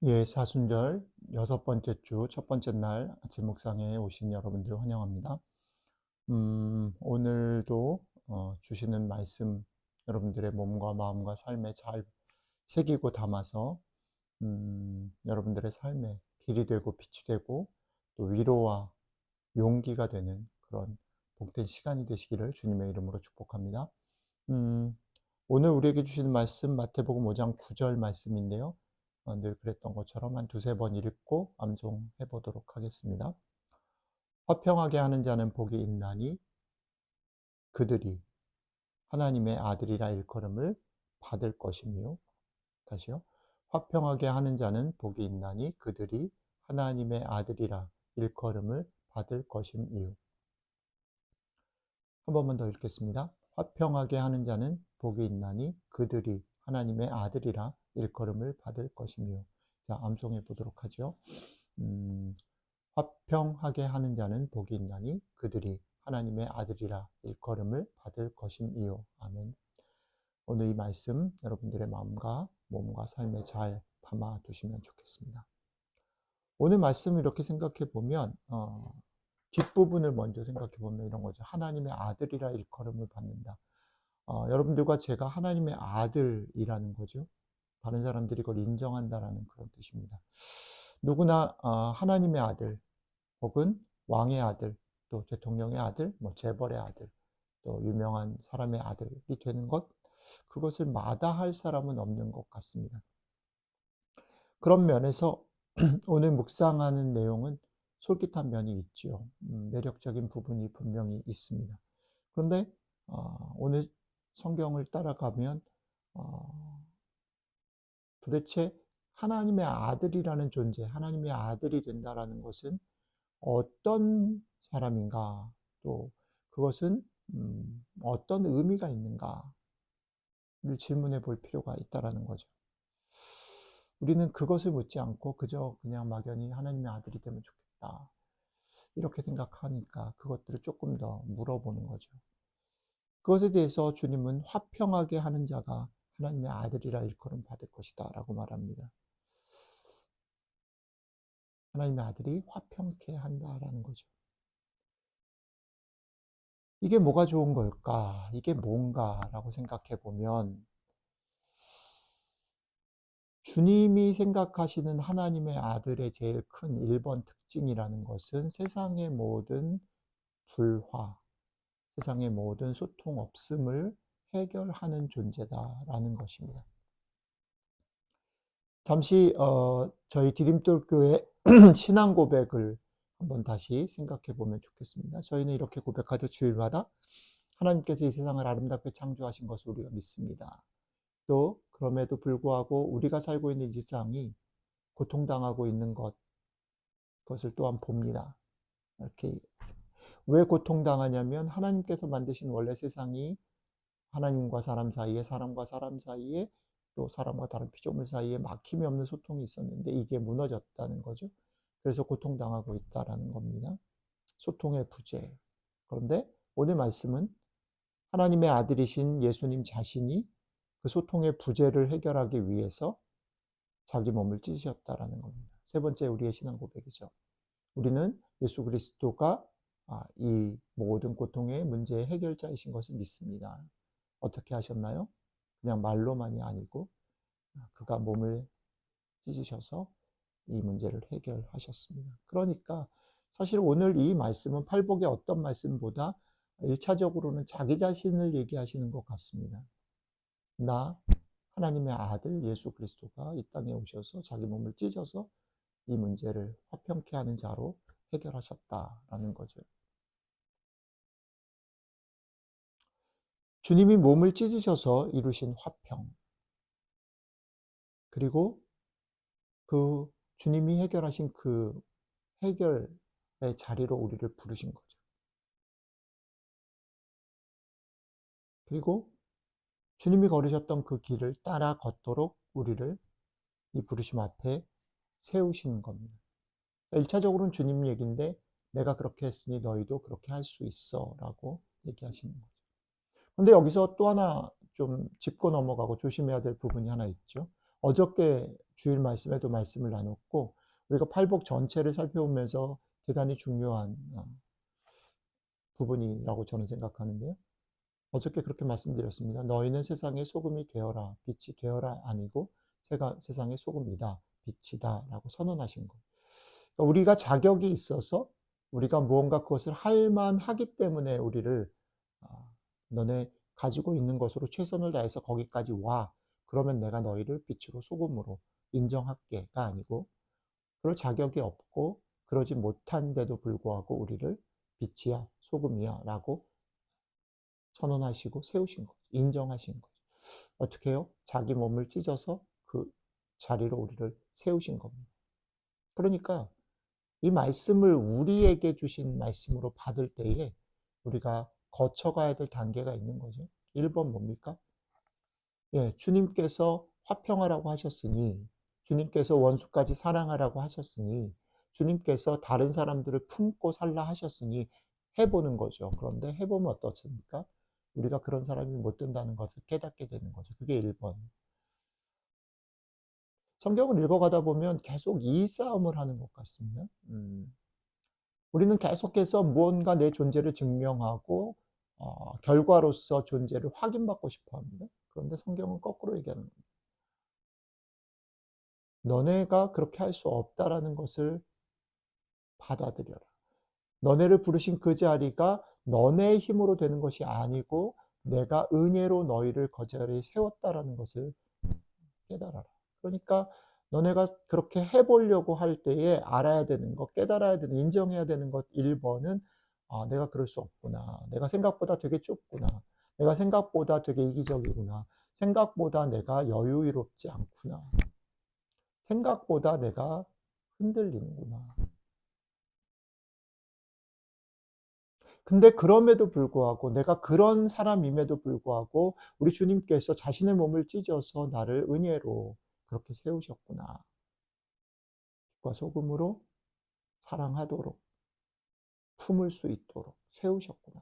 예, 사순절 여섯 번째 주 첫 번째 날 아침 묵상에 오신 여러분들 환영합니다. 오늘도 주시는 말씀 여러분들의 몸과 마음과 삶에 잘 새기고 담아서 여러분들의 삶에 길이 되고 빛이 되고 또 위로와 용기가 되는 그런 복된 시간이 되시기를 주님의 이름으로 축복합니다. 음, 오늘 우리에게 주시는 말씀 마태복음 5장 9절 말씀인데요. 늘 그랬던 것처럼 한 두세 번 읽고 암송해 보도록 하겠습니다. 화평하게 하는 자는 복이 있나니 그들이 하나님의 아들이라 일컬음을 받을 것이며. 다시요. 화평하게 하는 자는 복이 있나니 그들이 하나님의 아들이라 일컬음을 받을 것임이요. 한 번만 더 읽겠습니다. 화평하게 하는 자는 복이 있나니 그들이 하나님의 아들이라 일컬음을 받을 것이며. 자, 암송해 보도록 하죠. 화평하게 하는 자는 복이 있나니 그들이 하나님의 아들이라 일컬음을 받을 것임이요. 아멘. 오늘 이 말씀 여러분들의 마음과 몸과 삶에 잘 담아 두시면 좋겠습니다. 오늘 말씀을 이렇게 생각해 보면 뒷부분을 먼저 생각해 보면 이런 거죠. 하나님의 아들이라 일컬음을 받는다. 여러분들과 제가 하나님의 아들이라는 거죠. 다른 사람들이 그걸 인정한다라는 그런 뜻입니다. 누구나 하나님의 아들 혹은 왕의 아들, 또 대통령의 아들, 뭐 재벌의 아들, 또 유명한 사람의 아들이 되는 것, 그것을 마다할 사람은 없는 것 같습니다. 그런 면에서 오늘 묵상하는 내용은 솔깃한 면이 있죠. 매력적인 부분이 분명히 있습니다. 그런데 오늘 성경을 따라가면 도대체 하나님의 아들이라는 존재, 하나님의 아들이 된다라는 것은 어떤 사람인가, 또 그것은 어떤 의미가 있는가를 질문해 볼 필요가 있다라는 거죠. 우리는 그것을 묻지 않고 그저 그냥 막연히 하나님의 아들이 되면 좋겠다, 이렇게 생각하니까 그것들을 조금 더 물어보는 거죠. 그것에 대해서 주님은 화평하게 하는 자가 하나님의 아들이라 일컬음 받을 것이다 라고 말합니다. 하나님의 아들이 화평케 한다라는 거죠. 이게 뭐가 좋은 걸까? 이게 뭔가라고 생각해 보면 주님이 생각하시는 하나님의 아들의 제일 큰 1번 특징이라는 것은 세상의 모든 불화, 세상의 모든 소통 없음을 해결하는 존재다라는 것입니다. 잠시 저희 디딤돌 교회 신앙 고백을 한번 다시 생각해 보면 좋겠습니다. 저희는 이렇게 고백하죠. 주일마다 하나님께서 이 세상을 아름답게 창조하신 것을 우리가 믿습니다. 또 그럼에도 불구하고 우리가 살고 있는 이 세상이 고통당하고 있는 그것을 또한 봅니다. 이렇게 왜 고통당하냐면 하나님께서 만드신 원래 세상이 하나님과 사람 사이에, 사람과 사람 사이에, 또 사람과 다른 피조물 사이에 막힘이 없는 소통이 있었는데 이게 무너졌다는 거죠. 그래서 고통당하고 있다라는 겁니다. 소통의 부재. 그런데 오늘 말씀은 하나님의 아들이신 예수님 자신이 그 소통의 부재를 해결하기 위해서 자기 몸을 찢으셨다라는 겁니다. 세 번째 우리의 신앙 고백이죠. 우리는 예수 그리스도가 이 모든 고통의 문제의 해결자이신 것을 믿습니다. 어떻게 하셨나요? 그냥 말로만이 아니고 그가 몸을 찢으셔서 이 문제를 해결하셨습니다. 그러니까 사실 오늘 이 말씀은 팔복의 어떤 말씀보다 1차적으로는 자기 자신을 얘기하시는 것 같습니다. 나 하나님의 아들 예수 그리스도가 이 땅에 오셔서 자기 몸을 찢어서 이 문제를 화평케 하는 자로 해결하셨다라는 거죠. 주님이 몸을 찢으셔서 이루신 화평, 그리고 그 주님이 해결하신 그 해결의 자리로 우리를 부르신 거죠. 그리고 주님이 걸으셨던 그 길을 따라 걷도록 우리를 이 부르심 앞에 세우시는 겁니다. 1차적으로는 주님 얘기인데 내가 그렇게 했으니 너희도 그렇게 할 수 있어 라고 얘기하시는 거죠. 근데 여기서 또 하나 좀 짚고 넘어가고 조심해야 될 부분이 하나 있죠. 어저께 주일 말씀에도 말씀을 나눴고 우리가 팔복 전체를 살펴보면서 대단히 중요한 부분이라고 저는 생각하는데요. 어저께 그렇게 말씀드렸습니다. 너희는 세상의 소금이 되어라, 빛이 되어라 아니고 세상의 소금이다, 빛이다 라고 선언하신 것. 그러니까 우리가 자격이 있어서 우리가 무언가 그것을 할 만하기 때문에 우리를 너네 가지고 있는 것으로 최선을 다해서 거기까지 와. 그러면 내가 너희를 빛으로 소금으로 인정할게가 아니고 그럴 자격이 없고 그러지 못한데도 불구하고 우리를 빛이야, 소금이야 라고 선언하시고 세우신 거죠. 인정하신 거죠. 어떻게 해요? 자기 몸을 찢어서 그 자리로 우리를 세우신 겁니다. 그러니까 이 말씀을 우리에게 주신 말씀으로 받을 때에 우리가 거쳐가야 될 단계가 있는 거죠. 1번 뭡니까? 예, 주님께서 화평하라고 하셨으니, 주님께서 원수까지 사랑하라고 하셨으니, 주님께서 다른 사람들을 품고 살라 하셨으니 해보는 거죠. 그런데 해보면 어떻습니까? 우리가 그런 사람이 못 된다는 것을 깨닫게 되는 거죠. 그게 1번. 성경을 읽어가다 보면 계속 이 싸움을 하는 것 같습니다. 우리는 계속해서 무언가 내 존재를 증명하고 결과로서 존재를 확인받고 싶어 합니다. 그런데 성경은 거꾸로 얘기하는 겁니다. 너네가 그렇게 할 수 없다라는 것을 받아들여라. 너네를 부르신 그 자리가 너네의 힘으로 되는 것이 아니고 내가 은혜로 너희를 그 자리에 세웠다라는 것을 깨달아라. 그러니까 너네가 그렇게 해보려고 할 때에 알아야 되는 것, 깨달아야 되는, 인정해야 되는 것 1번은 내가 그럴 수 없구나. 내가 생각보다 되게 좁구나. 내가 생각보다 되게 이기적이구나. 생각보다 내가 여유롭지 않구나. 생각보다 내가 흔들리는구나. 근데 그럼에도 불구하고 내가 그런 사람임에도 불구하고 우리 주님께서 자신의 몸을 찢어서 나를 은혜로 그렇게 세우셨구나. 빛과 소금으로 사랑하도록 품을 수 있도록 세우셨구나.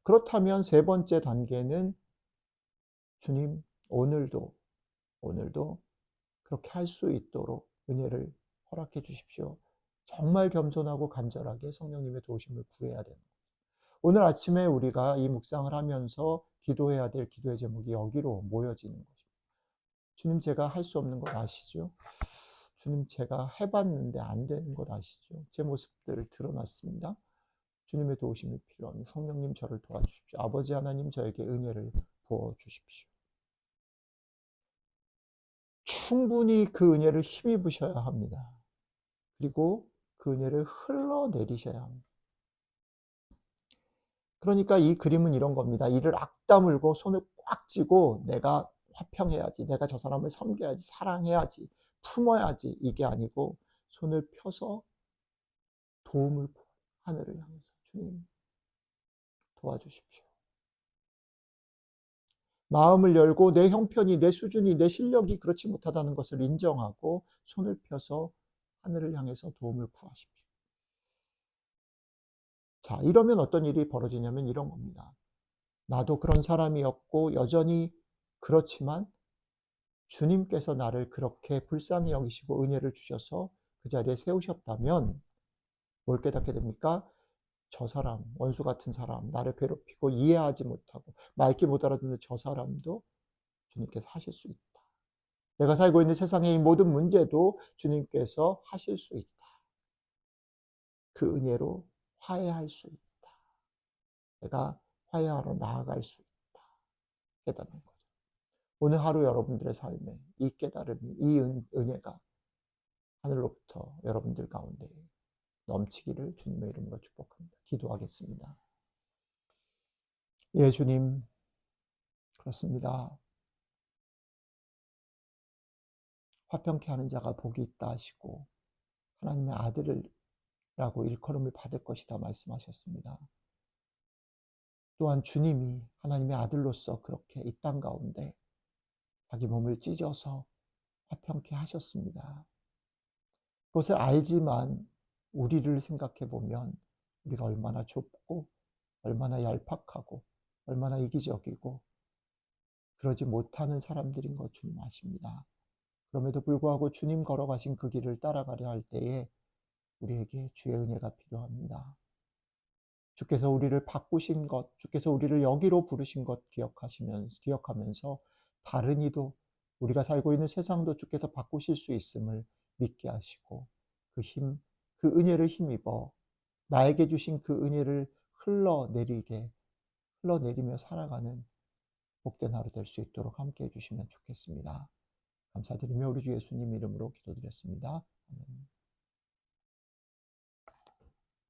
그렇다면 세 번째 단계는 주님 오늘도 그렇게 할 수 있도록 은혜를 허락해 주십시오. 정말 겸손하고 간절하게 성령님의 도우심을 구해야 되는 거예요. 오늘 아침에 우리가 이 묵상을 하면서 기도해야 될 기도의 제목이 여기로 모여지는 것입니다. 주님 제가 할 수 없는 것 아시죠? 주님 제가 해봤는데 안 되는 것 아시죠? 제 모습들을 드러났습니다. 주님의 도우심이 필요합니다. 성령님 저를 도와주십시오. 아버지 하나님 저에게 은혜를 부어주십시오. 충분히 그 은혜를 힘입으셔야 합니다. 그리고 그 은혜를 흘러내리셔야 합니다. 그러니까 이 그림은 이런 겁니다. 이를 악다물고 손을 꽉 쥐고 내가 화평해야지, 내가 저 사람을 섬겨야지, 사랑해야지, 품어야지 이게 아니고 손을 펴서 도움을 하늘을 향해서 주님 도와주십시오. 마음을 열고 내 형편이, 내 수준이, 내 실력이 그렇지 못하다는 것을 인정하고 손을 펴서 하늘을 향해서 도움을 구하십시오. 자, 이러면 어떤 일이 벌어지냐면 이런 겁니다. 나도 그런 사람이었고 여전히 그렇지만 주님께서 나를 그렇게 불쌍히 여기시고 은혜를 주셔서 그 자리에 세우셨다면 뭘 깨닫게 됩니까? 저 사람, 원수 같은 사람, 나를 괴롭히고 이해하지 못하고 맑게 못 알아듣는 저 사람도 주님께서 하실 수 있다. 내가 살고 있는 세상의 이 모든 문제도 주님께서 하실 수 있다. 그 은혜로 화해할 수 있다. 내가 화해하러 나아갈 수 있다. 깨닫는 거죠. 오늘 하루 여러분들의 삶에 이 깨달음이, 이 은혜가 하늘로부터 여러분들 가운데 넘치기를 주님의 이름으로 축복합니다. 기도하겠습니다. 예, 주님, 그렇습니다. 화평케 하는 자가 복이 있다 하시고 하나님의 아들이라고 일컬음을 받을 것이다 말씀하셨습니다. 또한 주님이 하나님의 아들로서 그렇게 이 땅 가운데 자기 몸을 찢어서 화평케 하셨습니다. 그것을 알지만 우리를 생각해 보면 우리가 얼마나 좁고 얼마나 얄팍하고 얼마나 이기적이고 그러지 못하는 사람들인 것 주님 아십니다. 그럼에도 불구하고 주님 걸어가신 그 길을 따라가려 할 때에 우리에게 주의 은혜가 필요합니다. 주께서 우리를 바꾸신 것, 주께서 우리를 여기로 부르신 것 기억하면서 다른 이도 우리가 살고 있는 세상도 주께서 바꾸실 수 있음을 믿게 하시고 그 은혜를 힘입어 나에게 주신 그 은혜를 흘러내리며 살아가는 복된 하루 될 수 있도록 함께 해주시면 좋겠습니다. 감사드리며 우리 주 예수님 이름으로 기도드렸습니다. 아멘.